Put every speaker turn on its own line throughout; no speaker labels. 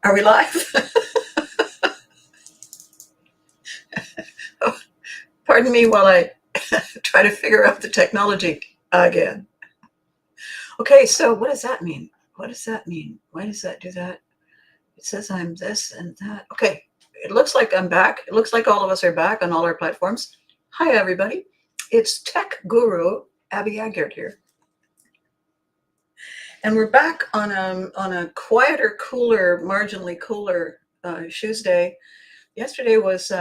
Are we live? Oh, pardon me while I try to figure out the technology again. Okay, so what does that mean? What does that mean? Why does that do that? It says I'm this and that. Okay, it looks like I'm back. It looks like all of us are back on all our platforms. Hi, everybody. It's Tech Guru Abby Aguirre here. And we're back on a quieter, cooler, marginally cooler Tuesday. Yesterday was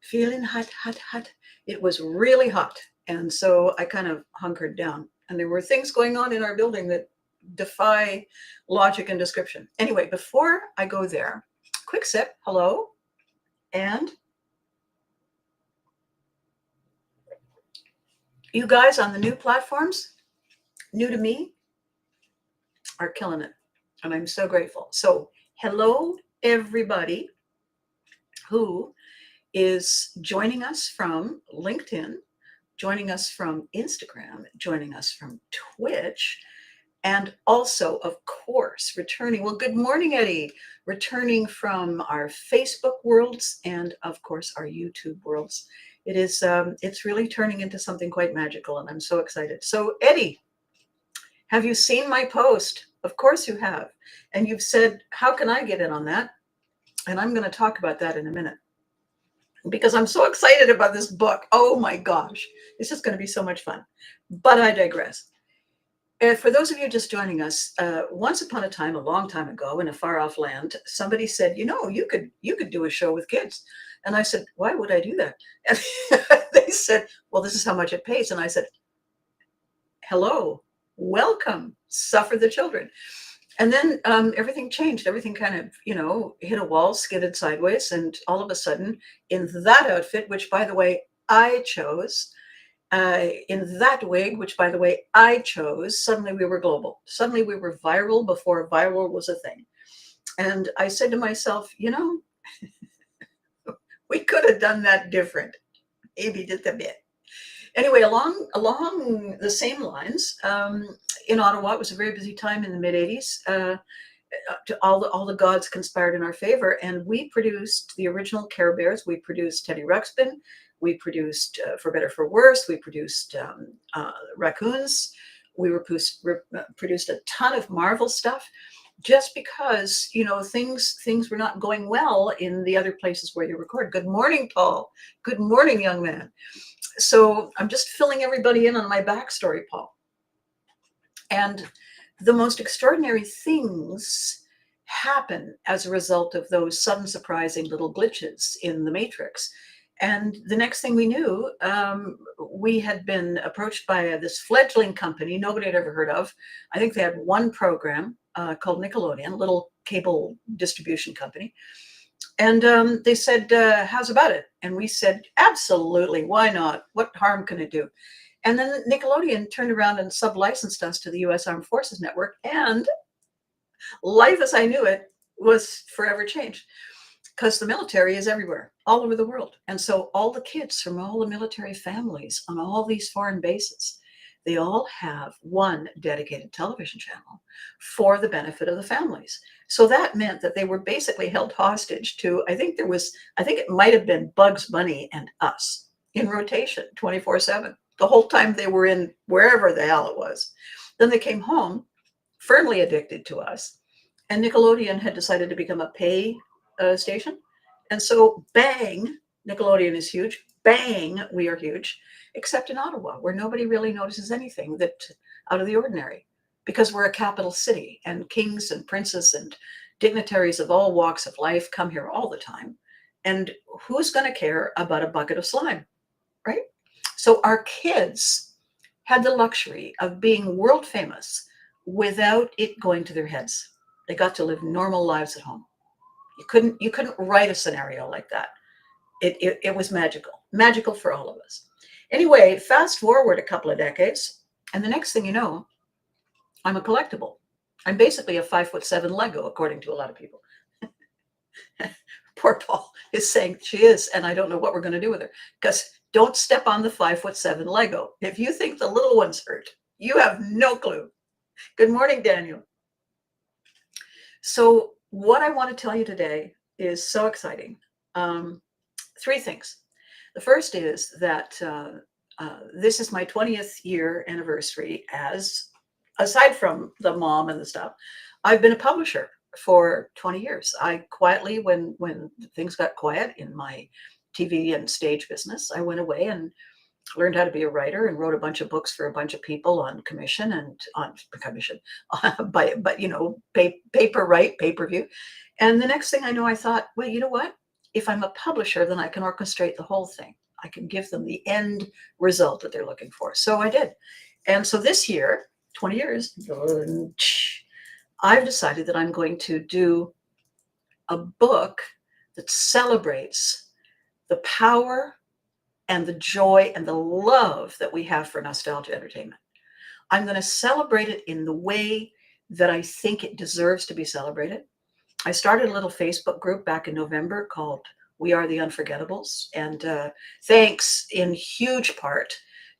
feeling hot, hot, hot. It was really hot. And so I kind of hunkered down. And there were things going on in our building that defy logic and description. Anyway, before I go there, quick sip, hello. And you guys on the new platforms, new to me, are killing it. And I'm so grateful. So, hello, everybody who is joining us from LinkedIn, joining us from Instagram, joining us from Twitch, and also, of course, returning. Well, good morning, Eddie. Returning from our Facebook worlds and, of course, our YouTube worlds. It's really turning into something quite magical, and I'm so excited. So, Eddie, have you seen my post? Of course you have. And you've said, how can I get in on that? And I'm going to talk about that in a minute because I'm so excited about this book. Oh my gosh, it's just going to be so much fun. But I digress. For those of you just joining us, once upon a time, a long time ago, in a far-off land, somebody said, you could do a show with kids. And I said, why would I do that? And they said, well, this is how much it pays. And I said, hello, welcome, suffer the children. And then everything changed. Everything kind of, hit a wall, skidded sideways. And all of a sudden, in that outfit, which, by the way, I chose, in that wig, which, by the way, I chose, suddenly we were global. Suddenly we were viral before viral was a thing. And I said to myself, we could have done that different. Maybe just a bit. Anyway, along the same lines, in Ottawa, it was a very busy time in the mid 80s. All the gods conspired in our favor, and we produced the original Care Bears. We produced Teddy Ruxpin. We produced For Better For Worse. We produced Raccoons. We produced a ton of Marvel stuff, just because things were not going well in the other places where you record. Good morning, Paul. Good morning, young man. So I'm just filling everybody in on my backstory, Paul. And the most extraordinary things happen as a result of those sudden, surprising little glitches in the matrix. And the next thing we knew, we had been approached by this fledgling company nobody had ever heard of. I think they had one program called Nickelodeon, a little cable distribution company. And they said, how's about it? And we said, absolutely, why not? What harm can it do? And then Nickelodeon turned around and sub-licensed us to the U.S. Armed Forces Network, and life as I knew it was forever changed, because the military is everywhere, all over the world. And so all the kids from all the military families on all these foreign bases, they all have one dedicated television channel for the benefit of the families. So that meant that they were basically held hostage to, I think it might have been Bugs Bunny and us in rotation 24/7, the whole time they were in wherever the hell it was. Then they came home, firmly addicted to us, and Nickelodeon had decided to become a pay station. And so bang, Nickelodeon is huge. Bang, we are huge, except in Ottawa, where nobody really notices anything that out of the ordinary, because we're a capital city, and kings and princes and dignitaries of all walks of life come here all the time. And who's going to care about a bucket of slime, right? So our kids had the luxury of being world famous without it going to their heads. They got to live normal lives at home. You couldn't write a scenario like that. It was magical for all of us. Anyway, fast forward a couple of decades, and the next thing you know, I'm a collectible. I'm basically a 5'7" Lego, according to a lot of people. Poor Paul is saying she is, and I don't know what we're going to do with her, because don't step on the 5'7" Lego. If you think the little ones hurt, you have no clue. Good morning, Daniel. So what I want to tell you today is so exciting. Um, Three things. The first is that this is my 20th year anniversary as, aside from the mom and the stuff, I've been a publisher for 20 years. I quietly, when things got quiet in my TV and stage business, I went away and learned how to be a writer and wrote a bunch of books for a bunch of people on commission and on commission, but paper right, pay per view. And the next thing I know, I thought, well, you know what? If I'm a publisher, then I can orchestrate the whole thing. I can give them the end result that they're looking for. So I did. And so this year, 20 years, I've decided that I'm going to do a book that celebrates the power and the joy and the love that we have for nostalgia entertainment. I'm going to celebrate it in the way that I think it deserves to be celebrated. I started a little Facebook group back in November called We Are the Unforgettables. And thanks in huge part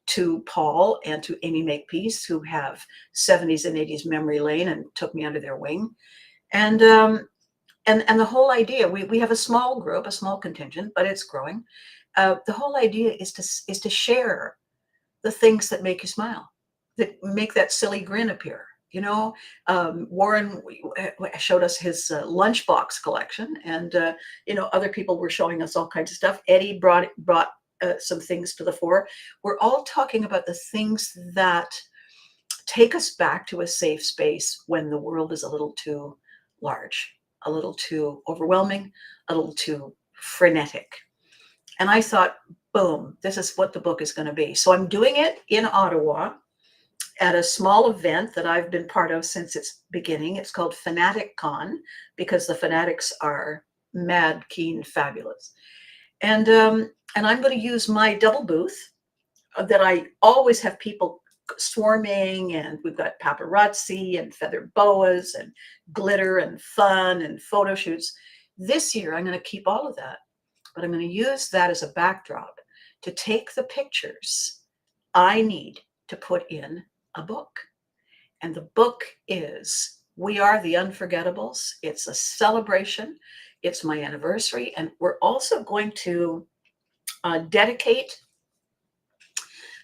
to Paul and to Amy Makepeace, who have 70s and 80s memory lane and took me under their wing. And the whole idea, we have a small group, a small contingent, but it's growing. The whole idea is to share the things that make you smile, that make that silly grin appear. Warren showed us his lunchbox collection, and other people were showing us all kinds of stuff. Eddie brought some things to the fore. We're all talking about the things that take us back to a safe space when the world is a little too large, a little too overwhelming, a little too frenetic. And I thought, boom, this is what the book is going to be. So I'm doing it in Ottawa at a small event that I've been part of since its beginning. It's called Fanatic Con, because the fanatics are mad, keen, fabulous. And I'm going to use my double booth that I always have people swarming, and we've got paparazzi and feather boas and glitter and fun and photo shoots. This year, I'm going to keep all of that, but I'm going to use that as a backdrop to take the pictures I need to put in a book. And the book is We Are the Unforgettables. It's a celebration. It's my anniversary. And we're also going to dedicate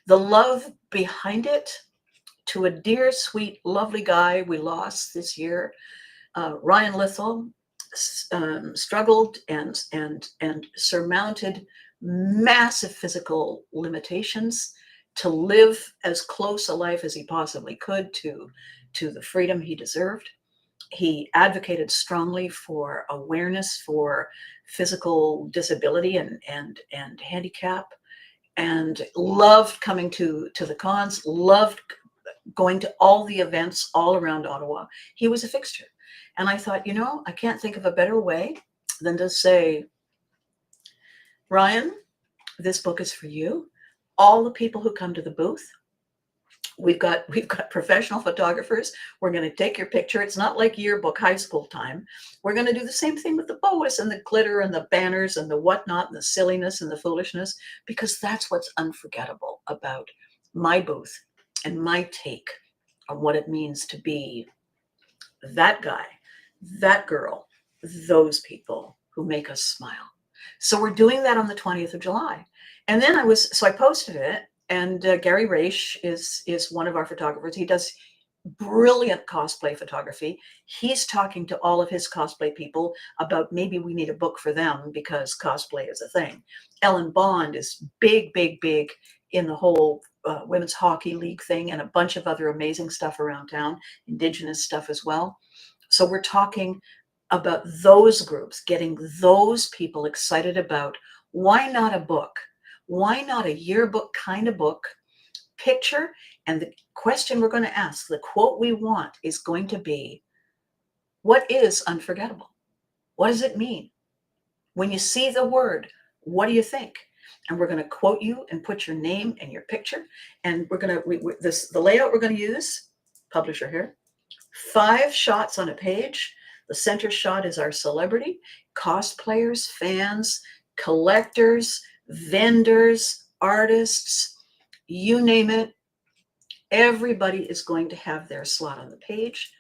the love behind it to a dear, sweet, lovely guy we lost this year, Ryan Lithell. Struggled and surmounted massive physical limitations to live as close a life as he possibly could to the freedom he deserved. He advocated strongly for awareness for physical disability and handicap, and loved coming to the cons, loved going to all the events all around Ottawa. He was a fixture. And I thought, I can't think of a better way than to say, Ryan, this book is for you. All the people who come to the booth, we've got professional photographers. We're going to take your picture. It's not like yearbook high school time. We're going to do the same thing with the boas and the glitter and the banners and the whatnot and the silliness and the foolishness, because that's what's unforgettable about my booth and my take on what it means to be that guy, that girl, those people who make us smile. So we're doing that on the 20th of July. And then I posted it, and Gary Raish is one of our photographers. He does brilliant cosplay photography. He's talking to all of his cosplay people about maybe we need a book for them because cosplay is a thing. Ellen Bond is big in the whole women's hockey league thing, and a bunch of other amazing stuff around town, Indigenous stuff as well. So we're talking about those groups, getting those people excited about, why not a book? Why not a yearbook kind of book? Picture, and the question we're going to ask, the quote we want is going to be, what is unforgettable? What does it mean? When you see the word, what do you think? And we're going to quote you and put your name and your picture. And we're going to, the layout we're going to use, publisher here, 5 shots on a page. The center shot is our celebrity, cosplayers, fans, collectors, vendors, artists, you name it. Everybody is going to have their slot on the page.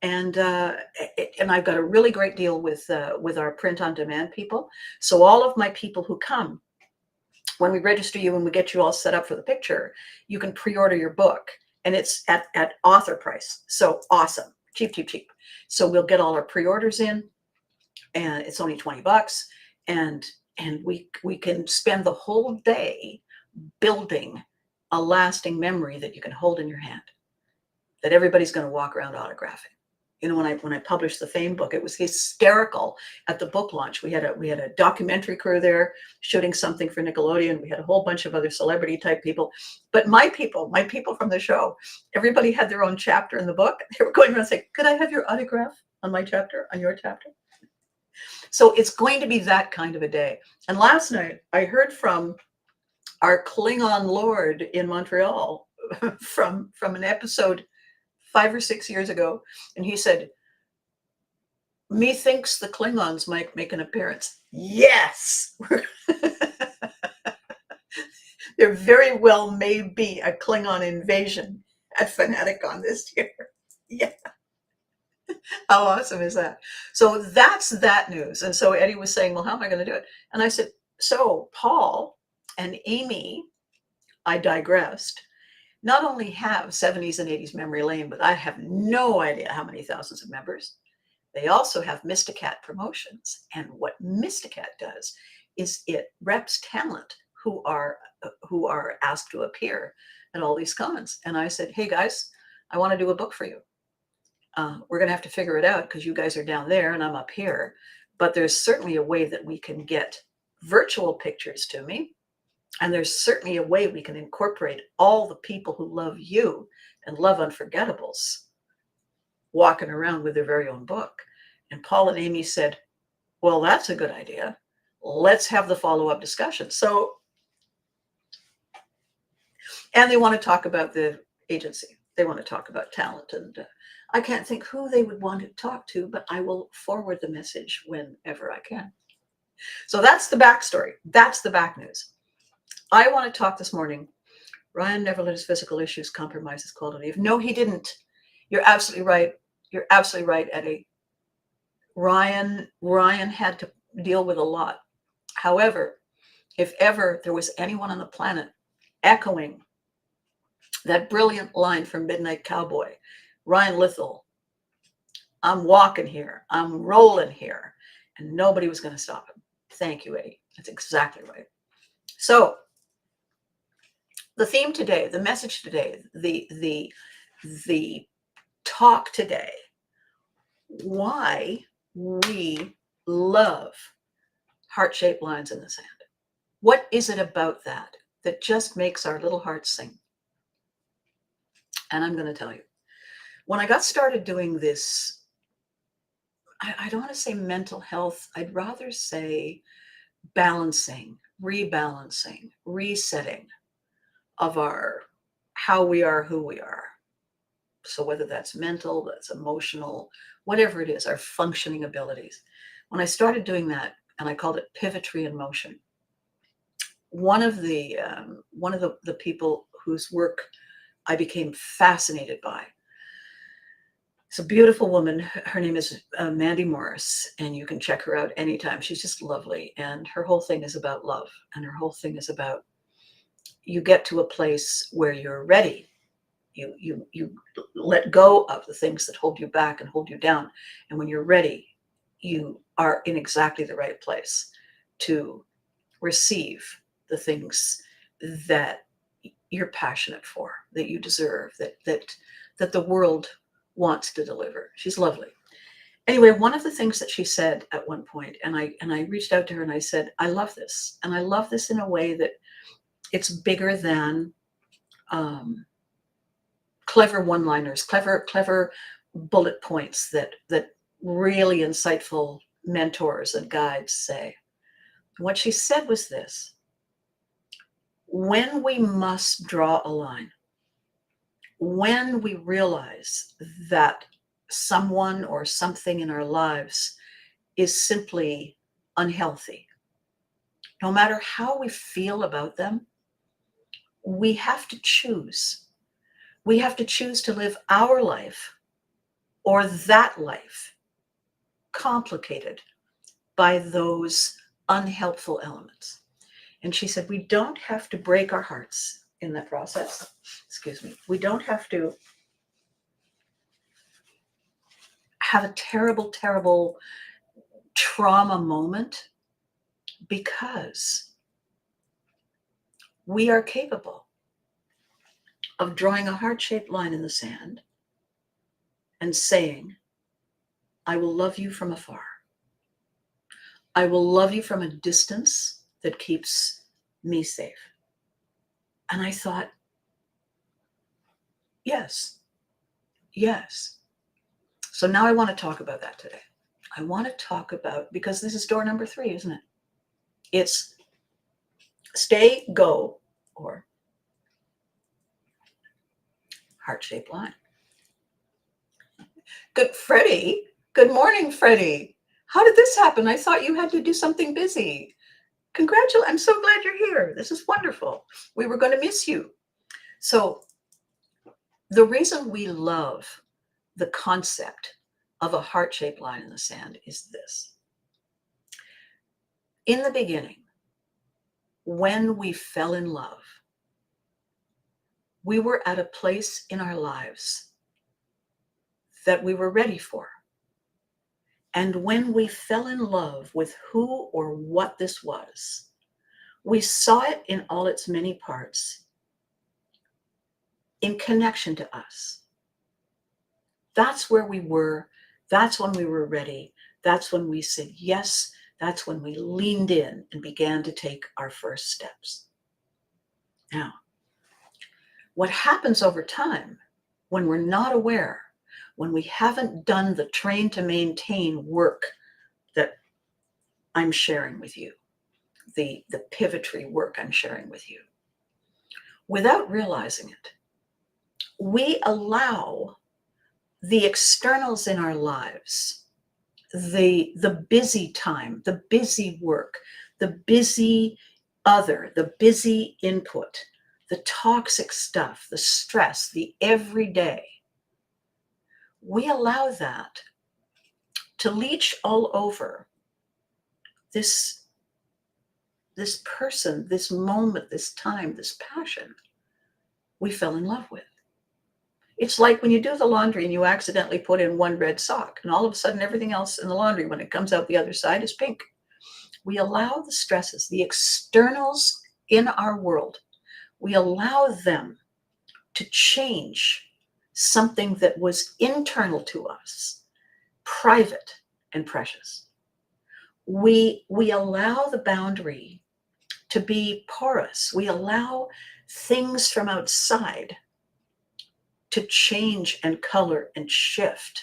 And I've got a really great deal with our print on demand people. So all of my people who come, when we register you and we get you all set up for the picture, you can pre-order your book, and it's at author price. So awesome, cheap, cheap, cheap. So we'll get all our pre-orders in, and it's only $20, and we can spend the whole day building a lasting memory that you can hold in your hand, that everybody's going to walk around autographing. You know, when I published the Fame book, it was hysterical at the book launch. We had a documentary crew there shooting something for Nickelodeon. We had a whole bunch of other celebrity type people, but my people from the show, everybody had their own chapter in the book. They were going around saying, "Could I have your autograph on my chapter, on your chapter?" So it's going to be that kind of a day. And last night I heard from our Klingon Lord in Montreal from an episode 5 or 6 years ago, and he said, "Methinks the Klingons might make an appearance." Yes, there very well may be a Klingon invasion at Fanaticon this year. Yeah, how awesome is that? So that's that news. And so Eddie was saying, "Well, how am I going to do it?" And I said, "So Paul and Amy," I digressed, "not only have 70s and 80s Memory Lane, but I have no idea how many thousands of members. They also have Mysticat Promotions. And what Mysticat does is it reps talent who are asked to appear at all these cons." And I said, "Hey guys, I want to do a book for you. We're going to have to figure it out because you guys are down there and I'm up here. But there's certainly a way that we can get virtual pictures to me. And there's certainly a way we can incorporate all the people who love you and love Unforgettables walking around with their very own book." And Paul and Amy said, "Well, that's a good idea. Let's have the follow-up discussion." So, and they want to talk about the agency. They want to talk about talent. And I can't think who they would want to talk to, but I will forward the message whenever I can. So that's the backstory. That's the back news. I want to talk this morning. Ryan never let his physical issues compromise his quality. No, he didn't. You're absolutely right. You're absolutely right, Eddie. Ryan had to deal with a lot. However, if ever there was anyone on the planet echoing that brilliant line from Midnight Cowboy, Ryan Lithell, "I'm walking here, I'm rolling here," and nobody was going to stop him. Thank you, Eddie. That's exactly right. So the theme today, the message today, the talk today, why we love heart-shaped lines in the sand. What is it about that just makes our little hearts sing? And I'm going to tell you. When I got started doing this, I don't want to say mental health, I'd rather say balancing, rebalancing, resetting of our how we are, who we are. So whether that's mental, that's emotional, whatever it is, our functioning abilities. When I started doing that, and I called it Pivotry in Motion, one of the people whose work I became fascinated by. It's a beautiful woman. Her name is Mandy Morris, and you can check her out anytime. She's just lovely, and her whole thing is about love, and her whole thing is about you get to a place where you're ready. You let go of the things that hold you back and hold you down, and when you're ready, you are in exactly the right place to receive the things that you're passionate for, that you deserve, that the world wants to deliver. She's lovely. Anyway, one of the things that she said at one point, and I reached out to her and I said, "I love this, and I love this in a way that it's bigger than clever one-liners, clever bullet points that really insightful mentors and guides say." What she said was this: when we must draw a line, when we realize that someone or something in our lives is simply unhealthy, no matter how we feel about them, we have to choose. We have to choose to live our life or that life complicated by those unhelpful elements. And she said, we don't have to break our hearts in that process. Excuse me. We don't have to have a terrible, terrible trauma moment, because we are capable of drawing a heart-shaped line in the sand and saying, I will love you from afar. I will love you from a distance that keeps me safe. And I thought, yes, yes. So now I want to talk about that today. I want to talk about, because this is door number 3, isn't it? It's stay, go, or heart-shaped line. Good, Freddie. Good morning, Freddie. How did this happen? I thought you had to do something busy. Congratulations. I'm so glad you're here. This is wonderful. We were going to miss you. So the reason we love the concept of a heart-shaped line in the sand is this. In the beginning, when we fell in love, we were at a place in our lives that we were ready for. And when we fell in love with who or what this was, we saw it in all its many parts in connection to us. That's where we were. That's when we were ready. That's when we said yes. That's when we leaned in and began to take our first steps. Now, what happens over time when we're not aware, when we haven't done the train to maintain work that I'm sharing with you, the Pivotry work I'm sharing with you, without realizing it, we allow the externals in our lives, the busy time, the busy work, the busy other, the busy input, the toxic stuff, the stress, the everyday. We allow that to leach all over this person, this moment, this time, this passion we fell in love with. It's like when you do the laundry and you accidentally put in one red sock, and all of a sudden everything else in the laundry, when it comes out the other side, is pink. We allow the stresses, the externals in our world, we allow them to change something that was internal to us, private and precious. We allow the boundary to be porous. We allow things from outside to change and color and shift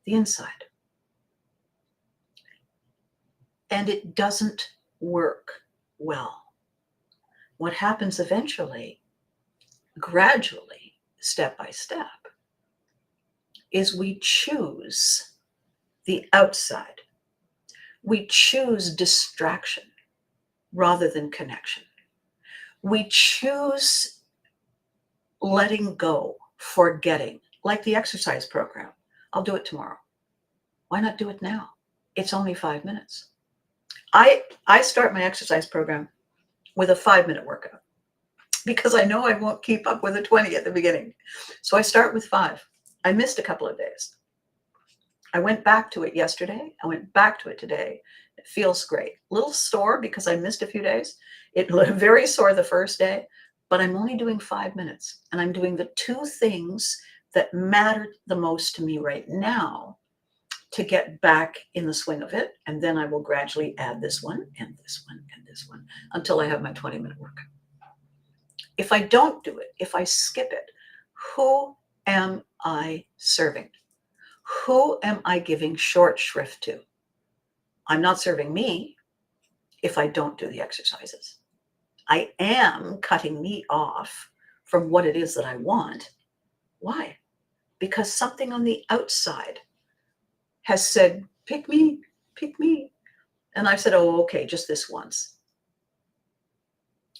the inside. And it doesn't work well. What happens eventually, gradually, step by step, is we choose the outside. We choose distraction rather than connection. We choose letting go, forgetting, like the exercise program. I'll do it tomorrow. Why not do it now? It's only 5 minutes. I start my exercise program with a 5-minute workout because I know I won't keep up with a 20 at the beginning. So I start with 5. I missed a couple of days. I went back to it yesterday. I went back to it today. It feels great. A little sore because I missed a few days. It looked very sore the first day, but I'm only doing 5 minutes. And I'm doing the 2 things that matter the most to me right now to get back in the swing of it. And then I will gradually add this one and this one and this one until I have my 20-minute workout. If I don't do it, if I skip it, who am I serving? Who am I giving short shrift to? I'm not serving me if I don't do the exercises. I am cutting me off from what it is that I want. Why? Because something on the outside has said, pick me, pick me. And I've said, oh, okay, just this once.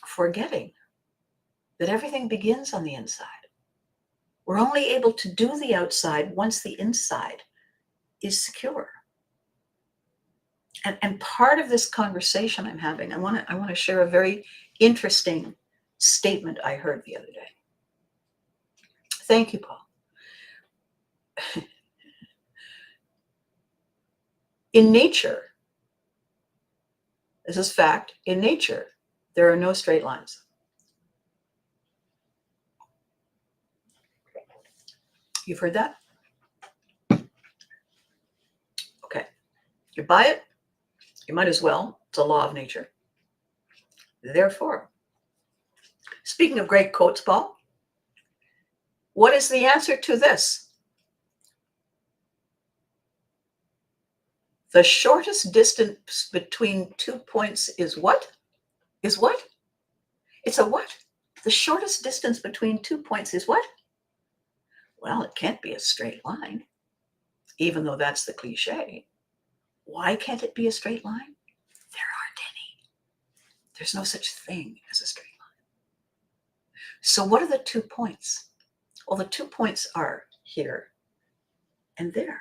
Forgetting that everything begins on the inside. We're only able to do the outside once the inside is secure. And part of this conversation I'm having, I want to share a very interesting statement I heard the other day. Thank you, Paul. In nature, this is fact, in nature, there are no straight lines. You've heard that? Okay. You buy it, you might as well. It's a law of nature. Therefore, speaking of great quotes, Paul, what is the answer to this? The shortest distance between 2 points is what? Is what? It's a what? The shortest distance between 2 points is what? Well, it can't be a straight line, even though that's the cliche. Why can't it be a straight line? There aren't any. There's no such thing as a straight line. So what are the 2 points? Well, the 2 points are here and there.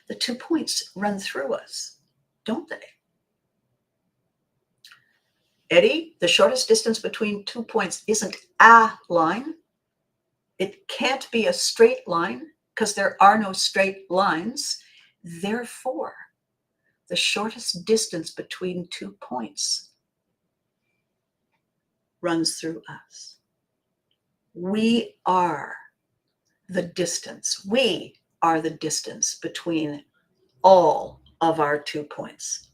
The 2 points run through us, don't they? Eddie, the shortest distance between 2 points isn't a line. It can't be a straight line because there are no straight lines. Therefore, the shortest distance between 2 points runs through us. We are the distance. We are the distance between all of our 2 points.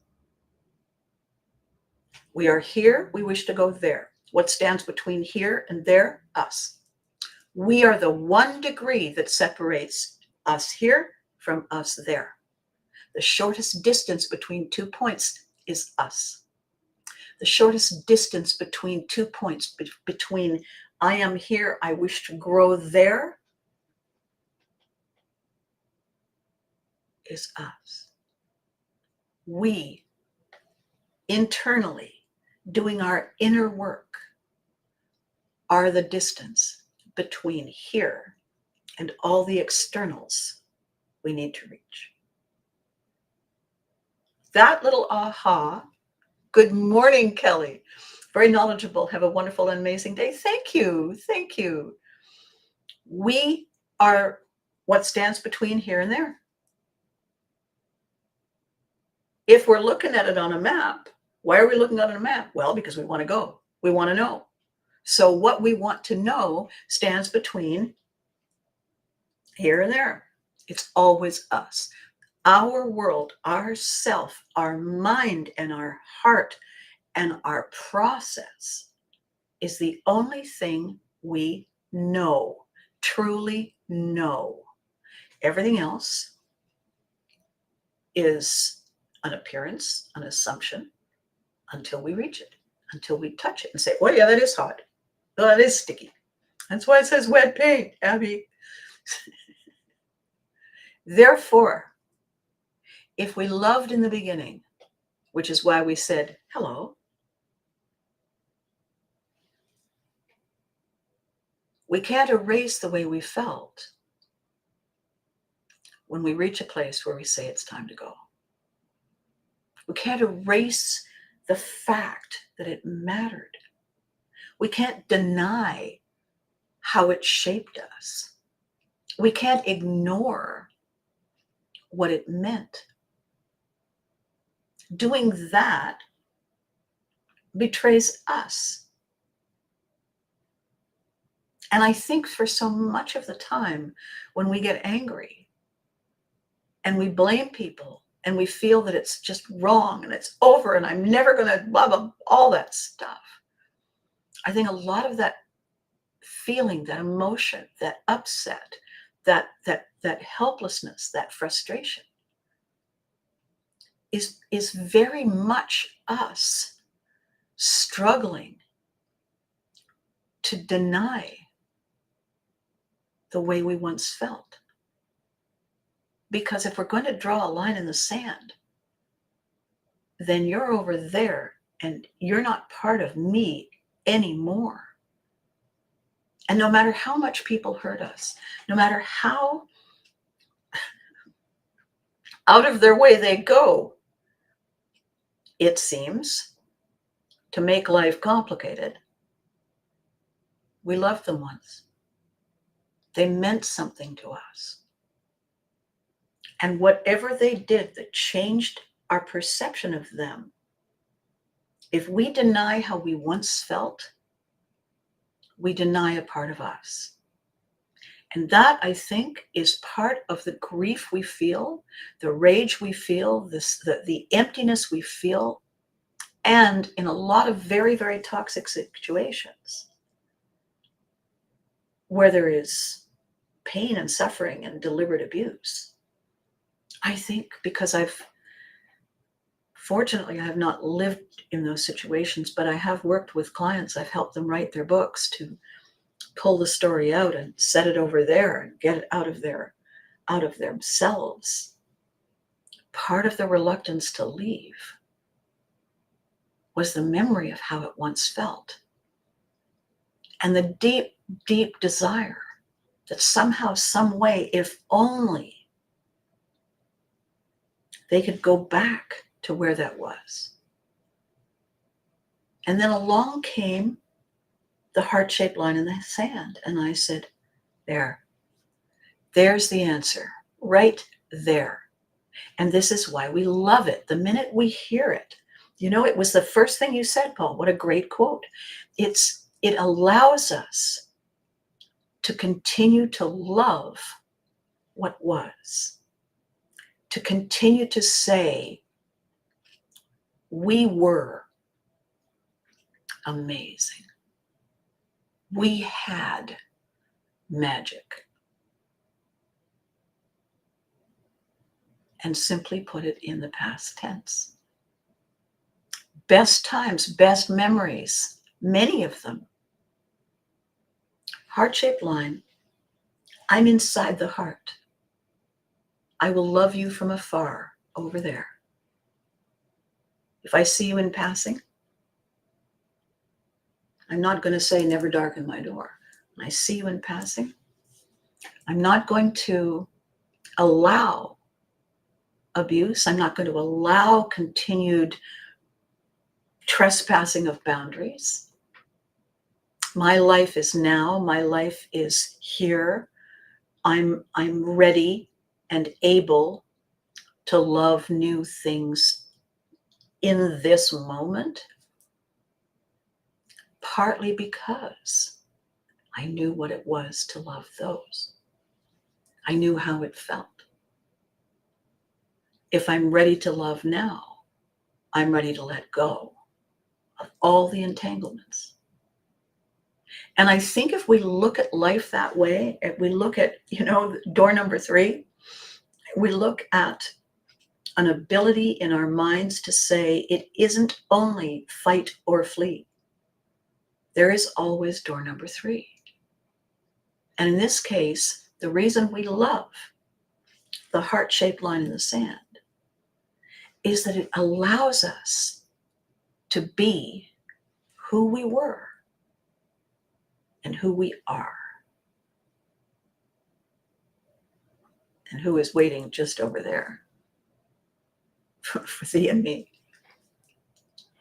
We are here, we wish to go there. What stands between here and there? Us. We are the 1 degree that separates us here from us there. The shortest distance between 2 points is us. The shortest distance between 2 points, between I am here, I wish to grow there, is us. We, internally, doing our inner work, are the distance between here and all the externals we need to reach. That little aha. Good morning, Kelly. Very knowledgeable. Have a wonderful and amazing day. Thank you. Thank you. We are what stands between here and there. If we're looking at it on a map, why are we looking at it on a map? Well, because we want to go. We want to know. So what we want to know stands between here and there. It's always us. Our world, our self, our mind, and our heart, and our process is the only thing we know, truly know. Everything else is an appearance, an assumption, until we reach it, until we touch it and say, oh yeah, that is hot. Oh, that is sticky. That's why it says wet paint, Abby. Therefore, if we loved in the beginning, which is why we said hello, we can't erase the way we felt when we reach a place where we say it's time to go. We can't erase the fact that it mattered. We can't deny how it shaped us. We can't ignore what it meant. Doing that betrays us. And I think for so much of the time when we get angry and we blame people and we feel that it's just wrong and it's over and I'm never going to blah, blah, all that stuff. I think a lot of that feeling, that emotion, that upset, that helplessness, that frustration is very much us struggling to deny the way we once felt. Because if we're going to draw a line in the sand, then you're over there and you're not part of me anymore. And no matter how much people hurt us, no matter how out of their way they go, it seems, to make life complicated, we loved them once. They meant something to us. And whatever they did that changed our perception of them, if we deny how we once felt, we deny a part of us. And that, I think, is part of the grief we feel, the rage we feel, the emptiness we feel, and in a lot of very, very toxic situations where there is pain and suffering and deliberate abuse. I think because fortunately, I have not lived in those situations, but I have worked with clients. I've helped them write their books to pull the story out and set it over there and get it out of themselves. Part of the reluctance to leave was the memory of how it once felt. And the deep, deep desire that somehow, some way, if only they could go back to where that was. And then along came the heart-shaped line in the sand. And I said, there's the answer, right there. And this is why we love it. The minute we hear it, it was the first thing you said, Paul. What a great quote. It allows us to continue to love what was, to continue to say, we were amazing. We had magic. And simply put it in the past tense. Best times, best memories, many of them. Heart-shaped line, I'm inside the heart. I will love you from afar over there. If I see you in passing, I'm not going to say never darken my door. When I see you in passing, I'm not going to allow abuse. I'm not going to allow continued trespassing of boundaries. My life is now. My life is here. I'm ready and able to love new things in this moment, partly because I knew what it was to love those. I knew how it felt. If I'm ready to love now, I'm ready to let go of all the entanglements. And I think if we look at life that way, if we look at, door number 3, we look at an ability in our minds to say it isn't only fight or flee. There is always door number 3. And in this case, the reason we love the heart-shaped line in the sand is that it allows us to be who we were and who we are and who is waiting just over there for thee and me.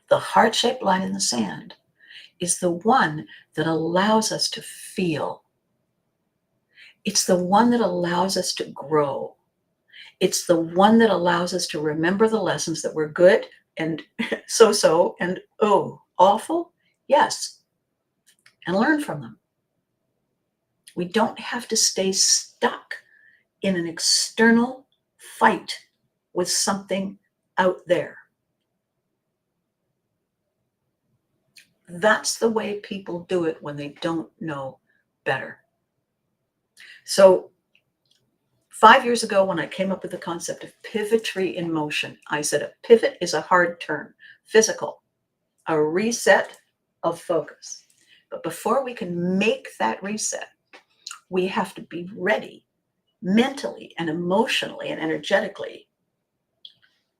The heart-shaped line in the sand is the one that allows us to feel. It's the one that allows us to grow. It's the one that allows us to remember the lessons that were good and so and awful, yes, and learn from them. We don't have to stay stuck in an external fight with something out there. That's the way people do it when they don't know better. So 5 years ago, when I came up with the concept of pivotry in motion, I said a pivot is a hard turn, physical, a reset of focus. But before we can make that reset, we have to be ready mentally and emotionally and energetically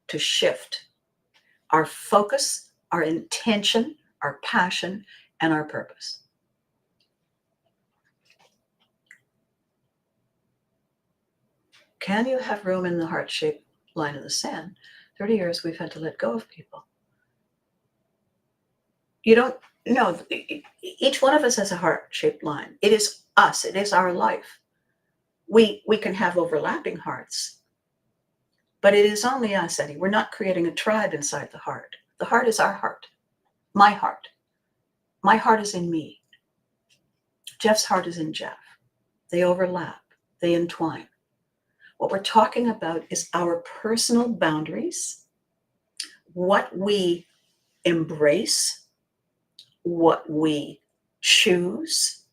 to shift our focus, our intention, our passion, and our purpose. Can you have room in the heart-shaped line in the sand? 30 years we've had to let go of people. You don't know. Each one of us has a heart-shaped line. It is us. It is our life. We can have overlapping hearts, but it is only us, Eddie. We're not creating a tribe inside the heart. The heart is our heart. My heart. My heart is in me. Jeff's heart is in Jeff. They overlap. They entwine. What we're talking about is our personal boundaries, what we embrace, what we choose,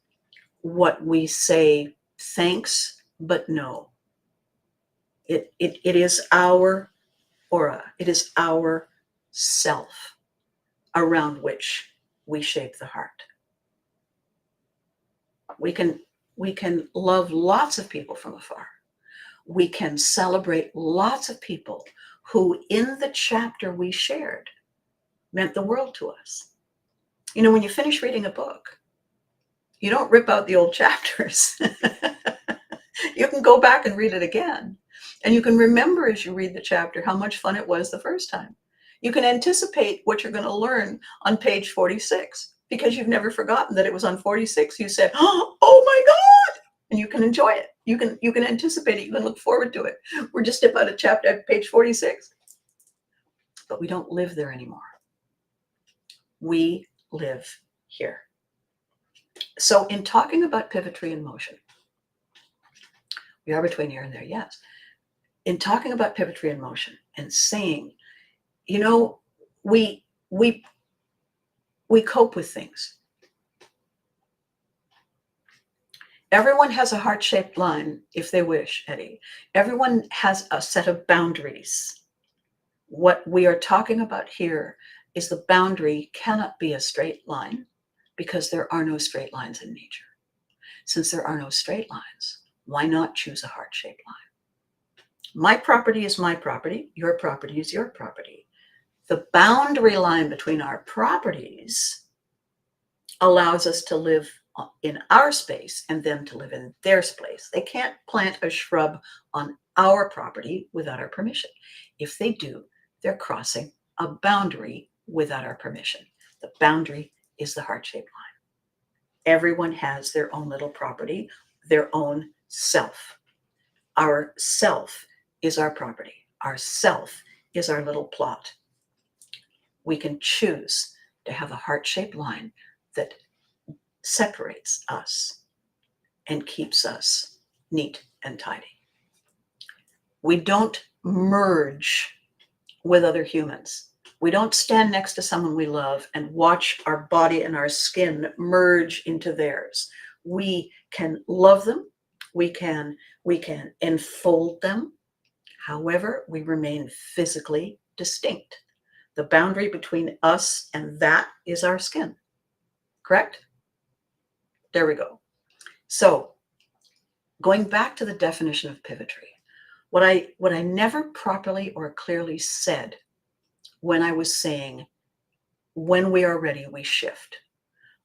what we say thanks, but no. It is our aura. It is our self around which we shape the heart. We can love lots of people from afar. We can celebrate lots of people who in the chapter we shared meant the world to us. You know, when you finish reading a book, you don't rip out the old chapters. You can go back and read it again. And you can remember as you read the chapter how much fun it was the first time. You can anticipate what you're going to learn on page 46 because you've never forgotten that it was on 46. You said, oh my God! And you can enjoy it. You can anticipate it. You can look forward to it. We're just about a chapter at page 46. But we don't live there anymore. We live here. So in talking about Pivotry in motion, we are between here and there, yes. In talking about Pivotry in motion and saying, you know, we cope with things. Everyone has a heart-shaped line if they wish, Eddie. Everyone has a set of boundaries. What we are talking about here is the boundary cannot be a straight line because there are no straight lines in nature. Since there are no straight lines, why not choose a heart-shaped line? My property is my property. Your property is your property. The boundary line between our properties allows us to live in our space and them to live in their space. They can't plant a shrub on our property without our permission. If they do, they're crossing a boundary without our permission. The boundary is the heart-shaped line. Everyone has their own little property, their own self. Our self is our property. Our self is our little plot. We can choose to have a heart-shaped line that separates us and keeps us neat and tidy. We don't merge with other humans. We don't stand next to someone we love and watch our body and our skin merge into theirs. We can love them. We can enfold them. However, we remain physically distinct. The boundary between us and that is our skin. Correct? There we go. So going back to the definition of Pivotry, what I never properly or clearly said when I was saying, when we are ready, we shift.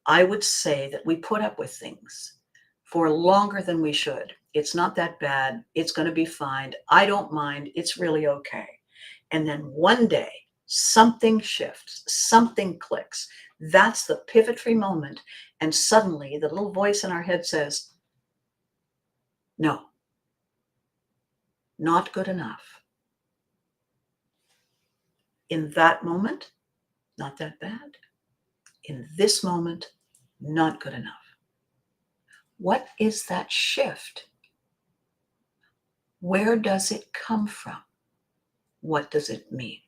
I would say that we put up with things for longer than we should. It's not that bad. It's going to be fine. I don't mind. It's really okay. And then one day, something shifts, something clicks. That's the Pivotry moment. And suddenly the little voice in our head says, no, not good enough. In that moment, not that bad. In this moment, not good enough. What is that shift? Where does it come from? What does it mean?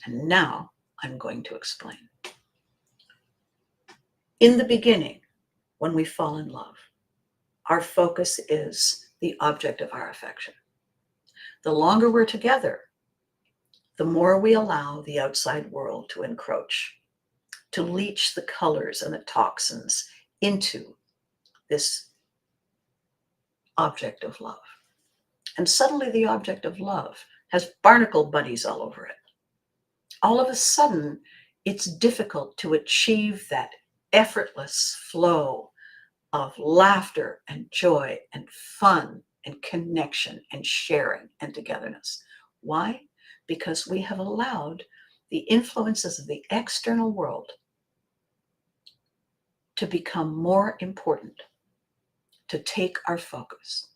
And now I'm going to explain. In the beginning, when we fall in love, our focus is the object of our affection. The longer we're together, the more we allow the outside world to encroach, to leach the colors and the toxins into this object of love. And suddenly the object of love has barnacle buddies all over it. All of a sudden, it's difficult to achieve that effortless flow of laughter and joy and fun and connection and sharing and togetherness. Why? Because we have allowed the influences of the external world to become more important, to take our focus.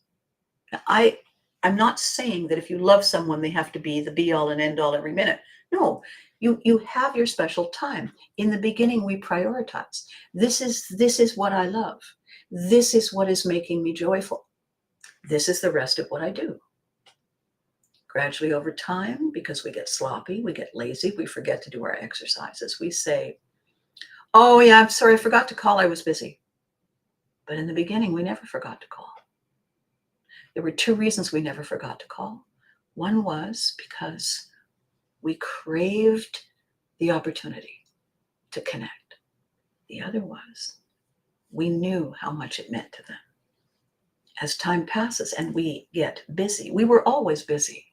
Now, I'm not saying that if you love someone, they have to be the be all and end all every minute. No, you have your special time. In the beginning, we prioritize. This is what I love. This is what is making me joyful. This is the rest of what I do. Gradually over time, because we get sloppy, we get lazy, we forget to do our exercises. We say, oh yeah, I'm sorry, I forgot to call, I was busy. But in the beginning, we never forgot to call. There were two reasons we never forgot to call. One was because we craved the opportunity to connect. The other was we knew how much it meant to them. As time passes and we get busy, we were always busy.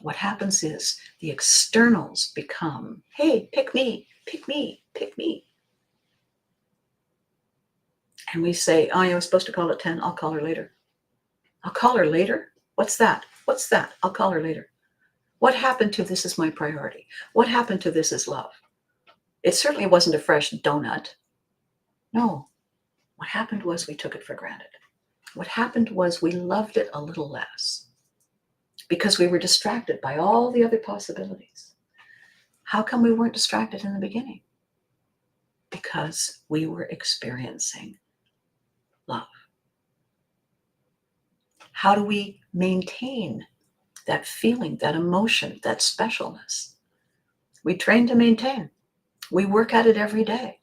What happens is the externals become, hey, pick me, pick me, pick me. And we say, oh, I was supposed to call at 10. I'll call her later. I'll call her later? What's that? What's that? I'll call her later. What happened to this is my priority? What happened to this is love? It certainly wasn't a fresh donut. No. What happened was we took it for granted. What happened was we loved it a little less because we were distracted by all the other possibilities. How come we weren't distracted in the beginning? Because we were experiencing love. How do we maintain that feeling, that emotion, that specialness? We train to maintain. We work at it every day.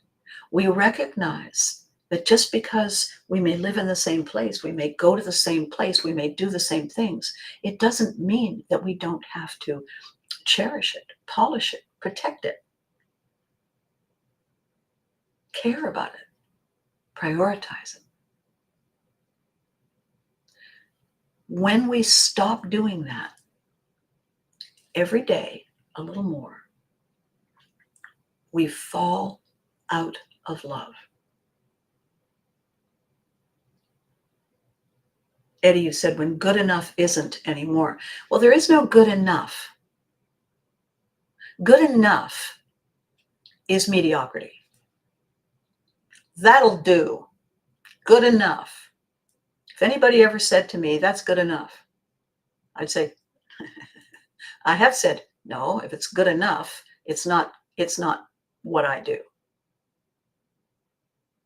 We recognize that just because we may live in the same place, we may go to the same place, we may do the same things, it doesn't mean that we don't have to cherish it, polish it, protect it, care about it, prioritize it. When we stop doing that every day a little more, we fall out of love. Eddie, you said when good enough isn't anymore. Well, there is no good enough. Good enough is mediocrity. That'll do. Good enough. If anybody ever said to me, that's good enough, I'd say, I have said, no, if it's good enough, it's not what I do.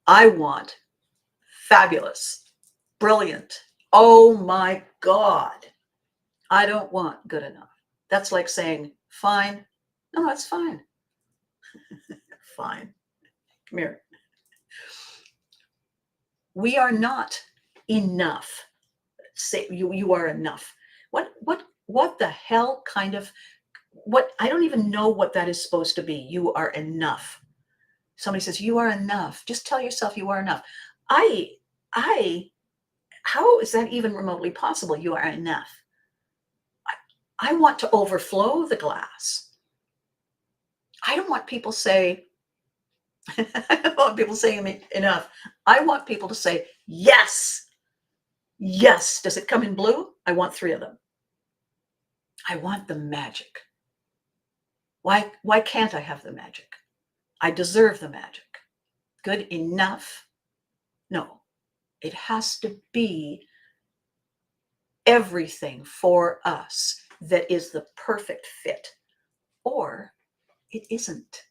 I want fabulous, brilliant. Oh my God. I don't want good enough. That's like saying, fine. No, that's fine. Fine. Come here. We are not enough. Say you are enough. What the hell kind of what I don't even know what that is supposed to be. You are enough. Somebody says you are enough. Just tell yourself you are enough. I how is that even remotely possible? You are enough. I want to overflow the glass. I don't want people say, I don't want people saying enough. I want people to say, yes, yes. Does it come in blue? I want 3 of them. I want the magic. Why can't I have the magic? I deserve the magic. Good enough? No, it has to be everything for us that is the perfect fit, or it isn't.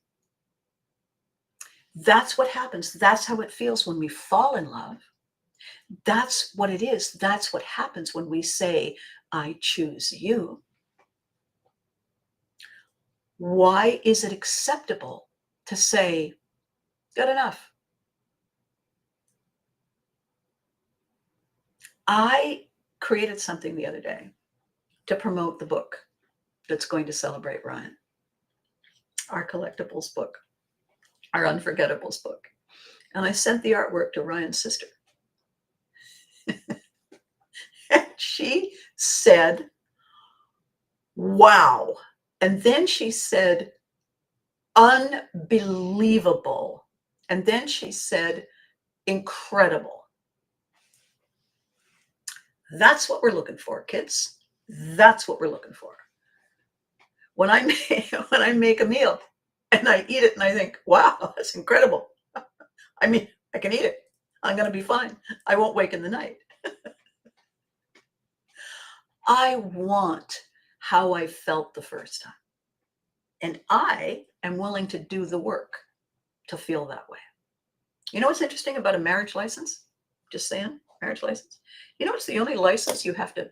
That's what happens. That's how it feels when we fall in love. That's what it is. That's what happens when we say, I choose you. Why is it acceptable to say, good enough? I created something the other day to promote the book that's going to celebrate Ryan, our collectibles book, our unforgettables book. And I sent the artwork to Ryan's sister. And she said, wow. And then she said, unbelievable. And then she said, incredible. That's what we're looking for, kids. That's what we're looking for. When I when I make a meal and I eat it and I think, wow, that's incredible. I mean, I can eat it. I'm going to be fine. I won't wake in the night. I want how I felt the first time. And I am willing to do the work to feel that way. You know what's interesting about a marriage license? Just saying, marriage license. You know, it's the only license you have to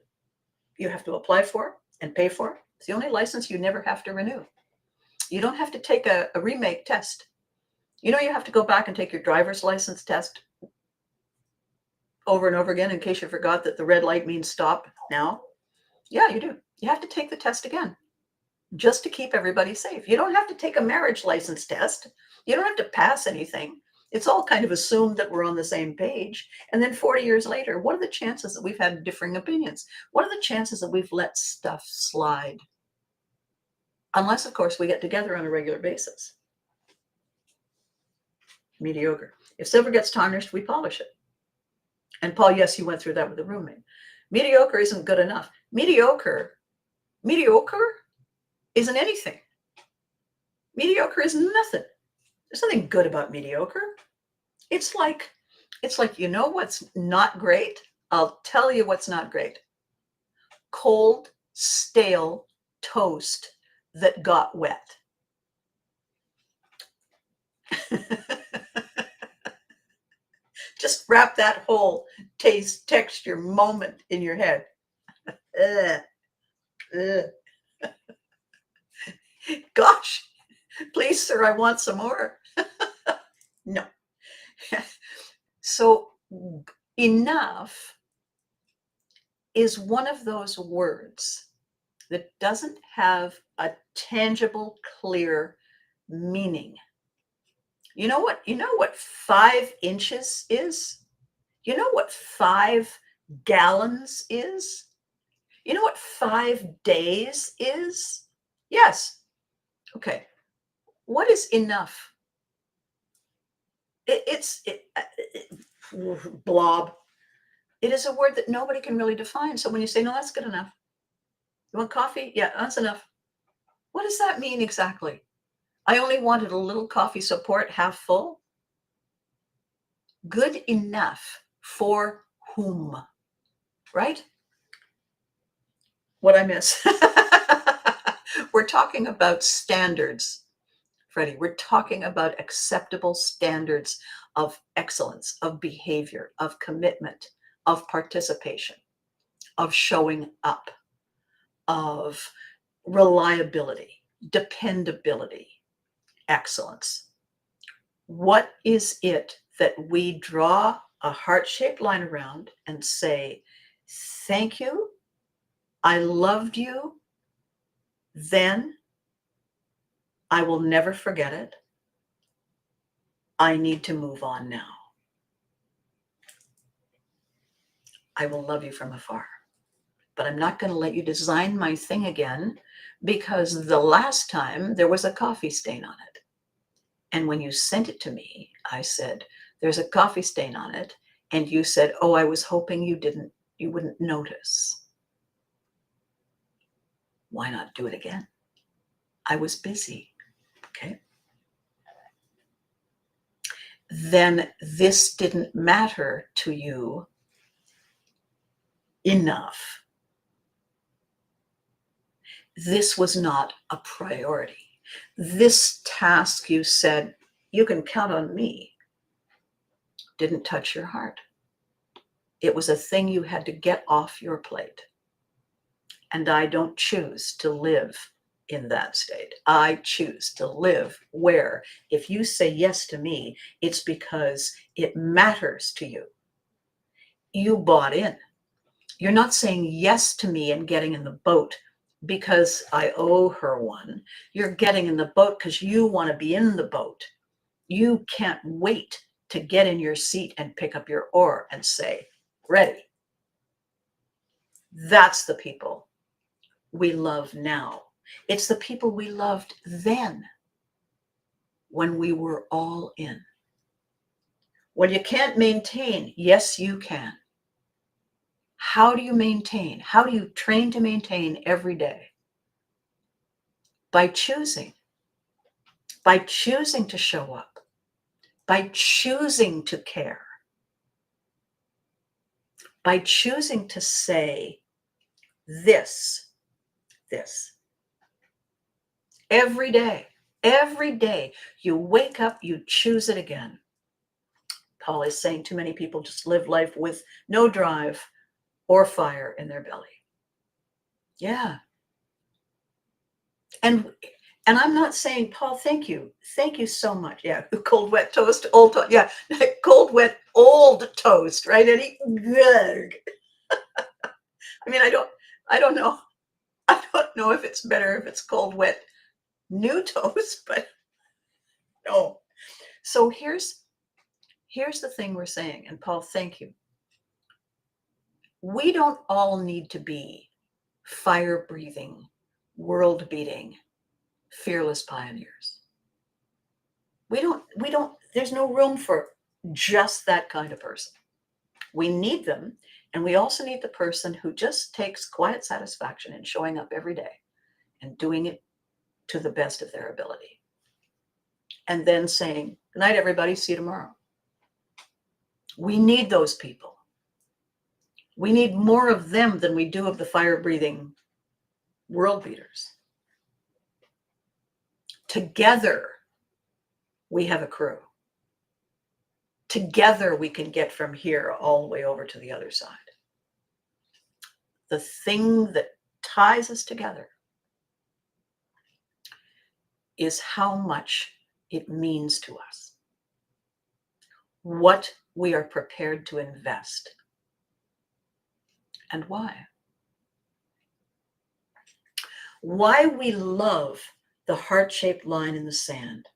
apply for and pay for. It's the only license you never have to renew. You don't have to take a remake test. You know, you have to go back and take your driver's license test over and over again in case you forgot that the red light means stop now. Yeah, you do. You have to take the test again just to keep everybody safe. You don't have to take a marriage license test. You don't have to pass anything. It's all kind of assumed that we're on the same page. And then 40 years later, what are the chances that we've had differing opinions? What are the chances that we've let stuff slide? Unless, of course, we get together on a regular basis. Mediocre. If silver gets tarnished, we polish it. And Paul, yes, you went through that with a roommate. Mediocre isn't good enough. Mediocre isn't anything. Mediocre is nothing. There's nothing good about mediocre. It's like, you know what's not great? I'll tell you what's not great. Cold, stale toast that got wet. Just wrap that whole taste, texture moment in your head. Ugh. Ugh. Gosh, please, sir, I want some more. No. So enough is one of those words that doesn't have a tangible, clear meaning. You know what 5 inches is? You know what 5 gallons is? You know what 5 days is? Yes. Okay. What is enough? It's blob. It is a word that nobody can really define. So when you say, no, that's good enough. You want coffee? Yeah, that's enough. What does that mean exactly? I only wanted a little coffee support, half full. Good enough for whom? Right? What I miss? We're talking about standards, Freddie. We're talking about acceptable standards of excellence, of behavior, of commitment, of participation, of showing up, of reliability, dependability, excellence. What is it that we draw a heart-shaped line around and say, thank you, I loved you then, I will never forget it, I need to move on now. I will love you from afar, but I'm not going to let you design my thing again because the last time there was a coffee stain on it. And when you sent it to me, I said, there's a coffee stain on it. And you said, oh, I was hoping you wouldn't notice. Why not do it again? I was busy. Okay. Then this didn't matter to you enough. This was not a priority. This task, you said, you can count on me, didn't touch your heart. It was a thing you had to get off your plate. And I don't choose to live in that state. I choose to live where, if you say yes to me, it's because it matters to you. You bought in. You're not saying yes to me and getting in the boat because I owe her one. You're getting in the boat because you want to be in the boat. You can't wait to get in your seat and pick up your oar and say, ready. That's the people we love now. It's the people we loved then when we were all in. When you can't maintain, yes, you can. How do you maintain? How do you train to maintain every day? By choosing to show up, by choosing to care, by choosing to say this every day. Every day you wake up, you choose it again. Paul is saying too many people just live life with no drive or fire in their belly. Yeah. And I'm not saying, Paul, thank you so much. Yeah, cold wet toast, old toast. Yeah, cold wet old toast, right, Eddie? Good. I mean, I don't know. I don't know if it's better if it's cold wet new toast, but no. So here's the thing we're saying, and Paul, thank you. We don't all need to be fire-breathing, world-beating, fearless pioneers. We don't, there's no room for just that kind of person. We need them, and we also need the person who just takes quiet satisfaction in showing up every day and doing it to the best of their ability. And then saying, good night, everybody, see you tomorrow. We need those people. We need more of them than we do of the fire-breathing world beaters. Together, we have a crew. Together, we can get from here all the way over to the other side. The thing that ties us together is how much it means to us, what we are prepared to invest, and why. Why we love the heart-shaped line in the sand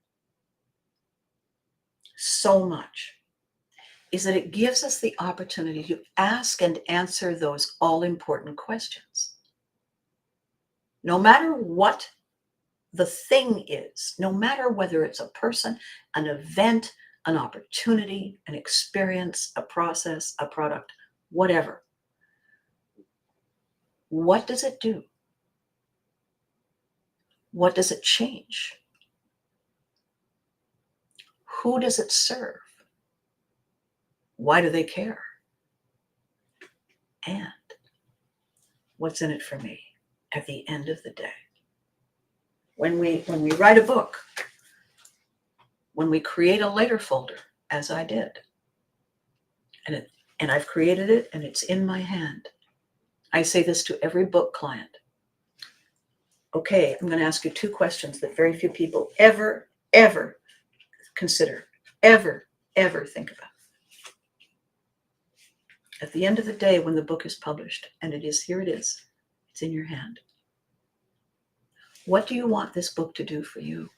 so much is that it gives us the opportunity to ask and answer those all-important questions. No matter what the thing is, no matter whether it's a person, an event, an opportunity, an experience, a process, a product, whatever. What does it do? What does it change? Who does it serve? Why do they care? And what's in it for me at the end of the day? When we write a book, when we create a later folder, as I did, and I've created it and it's in my hand, I say this to every book client. Okay, I'm going to ask you 2 questions that very few people ever consider, ever think about. At the end of the day, when the book is published, and here it is, it's in your hand. What do you want this book to do for you?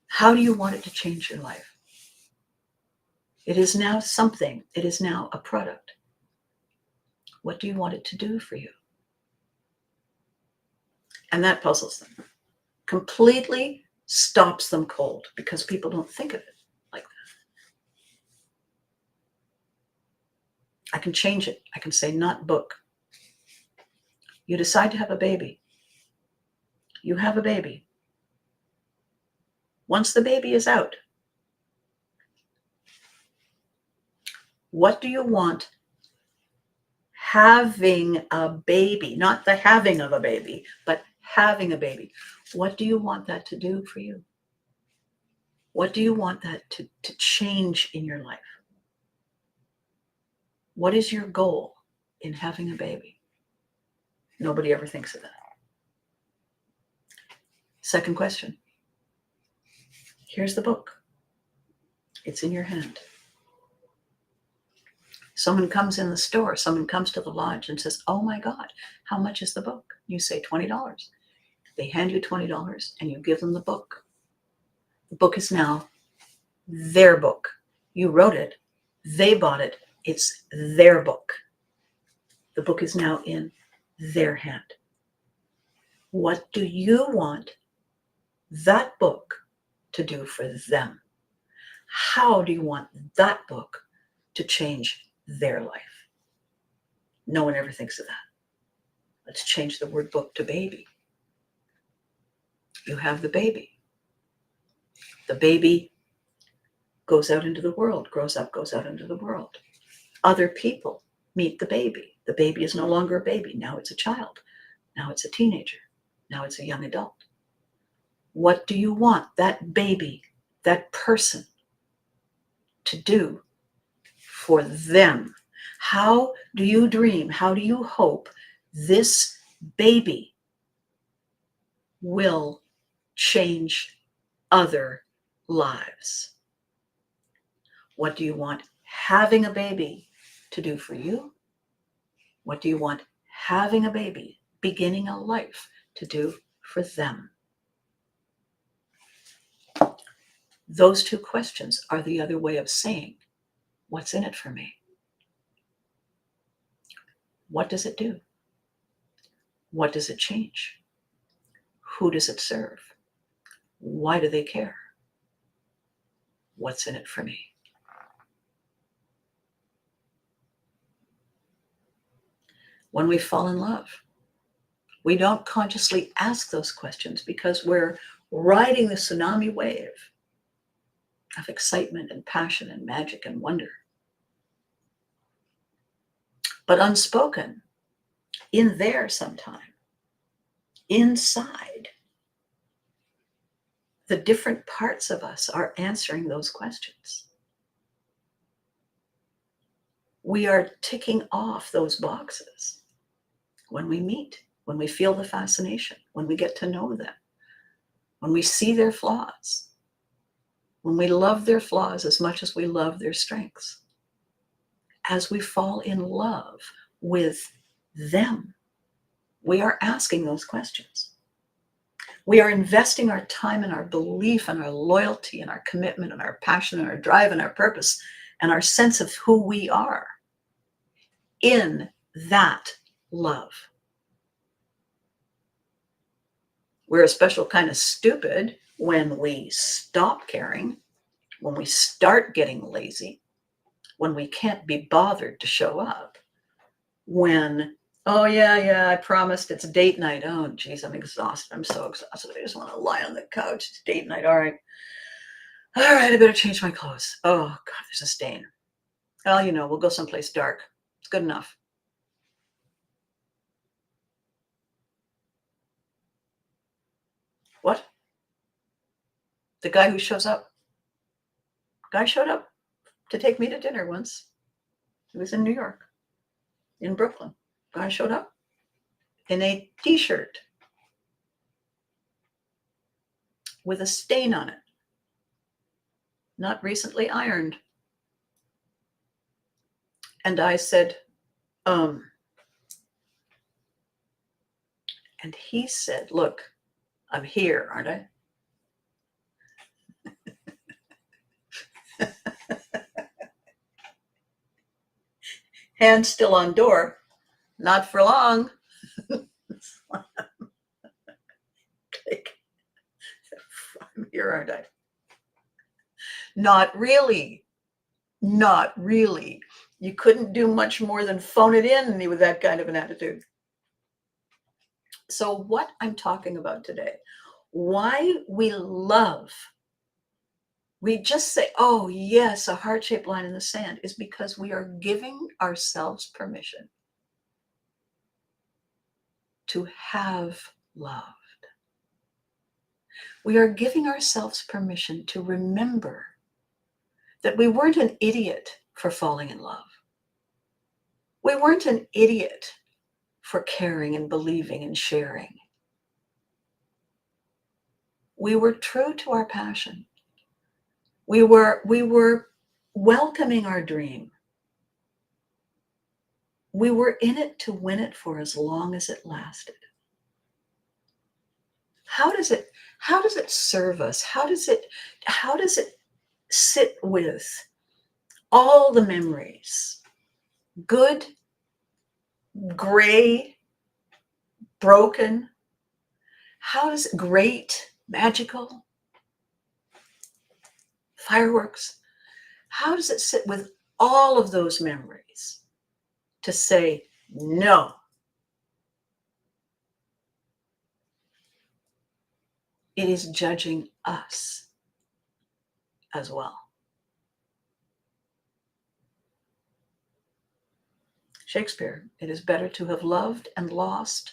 How do you want it to change your life? It is now something. It is now a product. What do you want it to do for you? And that puzzles them. Completely stops them cold because people don't think of it like that. I can change it. I can say not book. You decide to have a baby. You have a baby. Once the baby is out, what do you want having a baby, not the having of a baby, but having a baby? What do you want that to do for you? What do you want that to change in your life? What is your goal in having a baby? Nobody ever thinks of that. Second question. Here's the book. It's in your hand. Someone comes in the store, someone comes to the lodge and says, oh my God, how much is the book? You say $20. They hand you $20 and you give them the book. The book is now their book. You wrote it. They bought it. It's their book. The book is now in their hand. What do you want that book to do for them? How do you want that book to change their life. No one ever thinks of that. Let's change the word book to baby. You have the baby. The baby goes out into the world, grows up, goes out into the world. Other people meet the baby. The baby is no longer a baby. Now it's a child. Now it's a teenager. Now it's a young adult. What do you want that baby, that person, to do for them? How do you dream? How do you hope this baby will change other lives? What do you want having a baby to do for you? What do you want having a baby, beginning a life, to do for them? Those two questions are the other way of saying, what's in it for me? What does it do? What does it change? Who does it serve? Why do they care? What's in it for me? When we fall in love, we don't consciously ask those questions because we're riding the tsunami wave of excitement and passion and magic and wonder. But unspoken, in there sometime, inside, the different parts of us are answering those questions. We are ticking off those boxes when we meet, when we feel the fascination, when we get to know them, when we see their flaws, when we love their flaws as much as we love their strengths. As we fall in love with them, we are asking those questions. We are investing our time and our belief and our loyalty and our commitment and our passion and our drive and our purpose and our sense of who we are in that love. We're a special kind of stupid when we stop caring, when we start getting lazy, when we can't be bothered to show up, when, oh yeah, I promised it's date night. Oh geez, I'm exhausted. I'm so exhausted. I just want to lie on the couch. It's date night. All right, I better change my clothes. Oh God, there's a stain. Well, we'll go someplace dark. It's good enough. What? The guy who shows up? Guy showed up to take me to dinner once. He was in New York, in Brooklyn. Guy showed up in a t-shirt with a stain on it, not recently ironed. And I said, and he said, look, I'm here, aren't I? Hand still on door, not for long. Click. I'm here, aren't I? Not really. Not really. You couldn't do much more than phone it in with that kind of an attitude. So what I'm talking about today, why we just say, oh yes, a heart-shaped line in the sand, is because we are giving ourselves permission to have loved. We are giving ourselves permission to remember that we weren't an idiot for falling in love. We weren't an idiot for caring and believing and sharing. We were true to our passion. We were welcoming our dream. We were in it to win it for as long as it lasted. How does it serve us? How does it sit with all the memories, good, gray, broken? How does it, great, magical, fireworks? How does it sit with all of those memories boundaries, to say no. It is judging us as well. Shakespeare, it is better to have loved and lost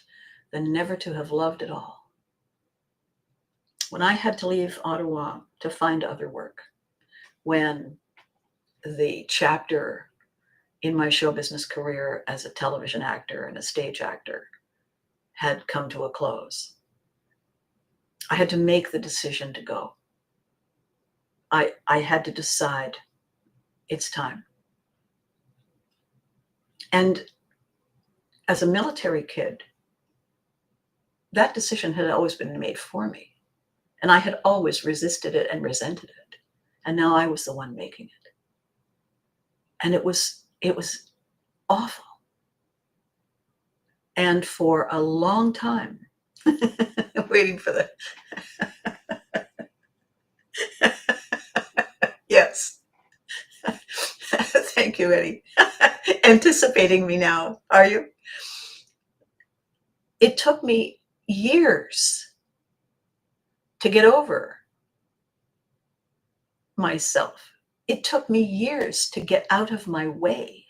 than never to have loved at all. When I had to leave Ottawa to find other work, when the chapter in my show business career as a television actor and a stage actor had come to a close, I had to make the decision to go. I had to decide it's time. And as a military kid, that decision had always been made for me. And I had always resisted it and resented it. And now I was the one making it. And it was awful. And for a long time, waiting for the yes. Thank you, Eddie. Anticipating me now, are you? It took me years to get over myself. It took me years to get out of my way.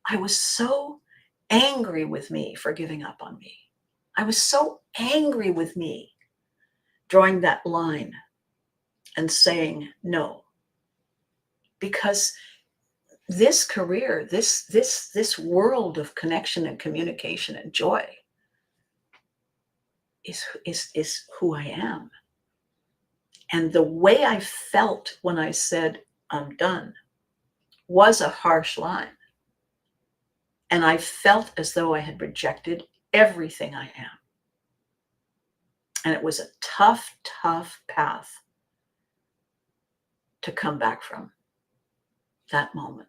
I was so angry with me for giving up on me. I was so angry with me drawing that line and saying no. Because this career, this world of connection and communication and joy is who I am. And the way I felt when I said I'm done was a harsh line. And I felt as though I had rejected everything I am. And it was a tough, tough path to come back from that moment,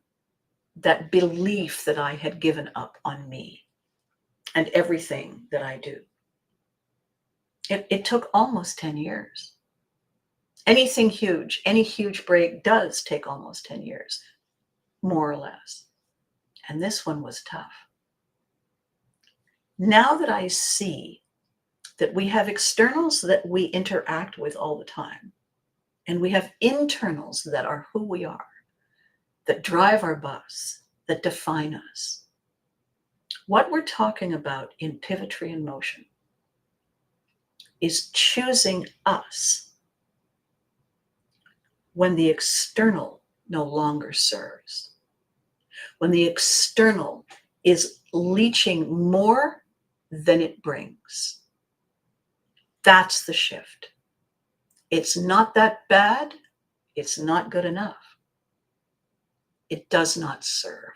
that belief that I had given up on me and everything that I do. It took almost 10 years. Anything huge, any huge break does take almost 10 years, more or less. And this one was tough. Now that I see that we have externals that we interact with all the time, and we have internals that are who we are, that drive our bus, that define us. What we're talking about in Pivotry in Motion is choosing us when the external no longer serves, when the external is leaching more than it brings. That's the shift. It's not that bad. It's not good enough. It does not serve.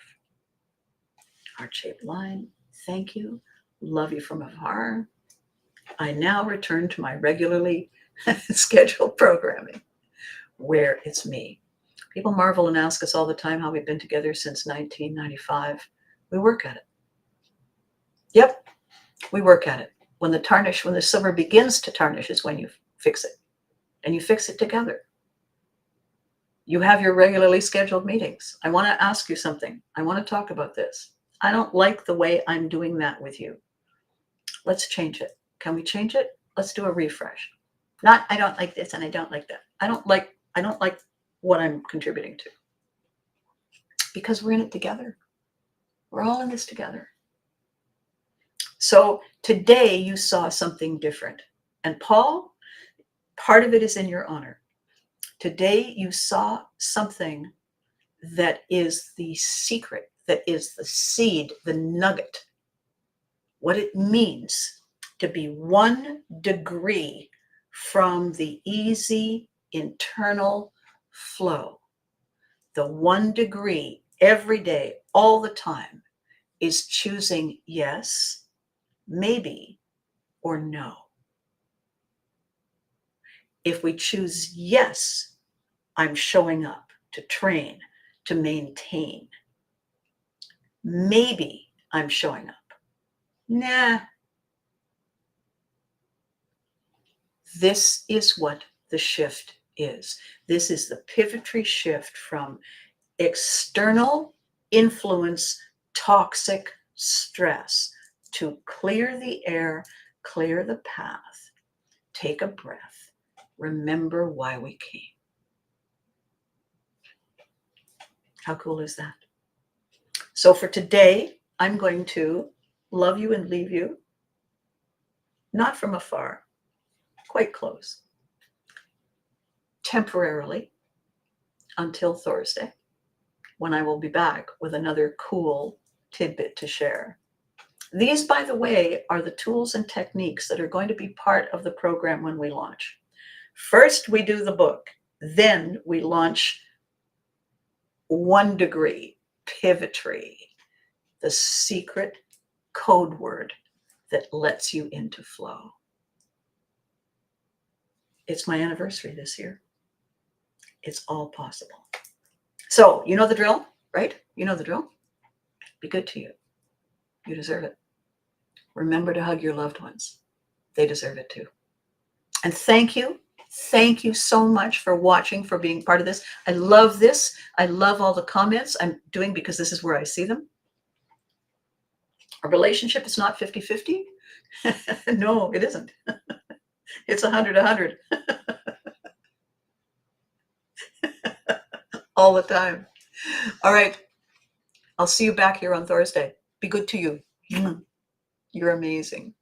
Heart-shaped line, thank you. Love you from afar. I now return to my regularly scheduled programming where it's me. People marvel and ask us all the time how we've been together since 1995. We work at it. Yep, we work at it. When the silver begins to tarnish is when you fix it. And you fix it together. You have your regularly scheduled meetings. I want to ask you something. I want to talk about this. I don't like the way I'm doing that with you. Let's change it. Can we change it? Let's do a refresh. Not, I don't like this and I don't like that. I don't like what I'm contributing to. Because we're in it together. We're all in this together. So today you saw something different. And Paul, part of it is in your honor. Today you saw something that is the secret, that is the seed, the nugget, what it means to be 1 degree from the easy internal flow. The 1 degree every day, all the time, is choosing yes, maybe, or no. If we choose yes, I'm showing up to train, to maintain. Maybe I'm showing up. Nah. This is what the shift is. This is the Pivotry shift from external influence toxic stress, to clear the air, clear the path, take a breath, remember why we came. How cool is that? So for today, I'm going to love you and leave you, not from afar, quite close, temporarily, until Thursday, when I will be back with another cool tidbit to share. These, by the way, are the tools and techniques that are going to be part of the program when we launch. First, we do the book. Then we launch 1 Degree, Pivotry, the secret code word that lets you into flow. It's my anniversary this year. It's all possible. So, you know the drill, right? You know the drill. Be good to you. You deserve it. Remember to hug your loved ones. They deserve it too. And thank you. Thank you so much for watching, for being part of this. I love this. I love all the comments I'm doing because this is where I see them. A relationship is not 50-50. No, it isn't. It's 100-100 all the time. All right. I'll see you back here on Thursday. Be good to you. You're amazing.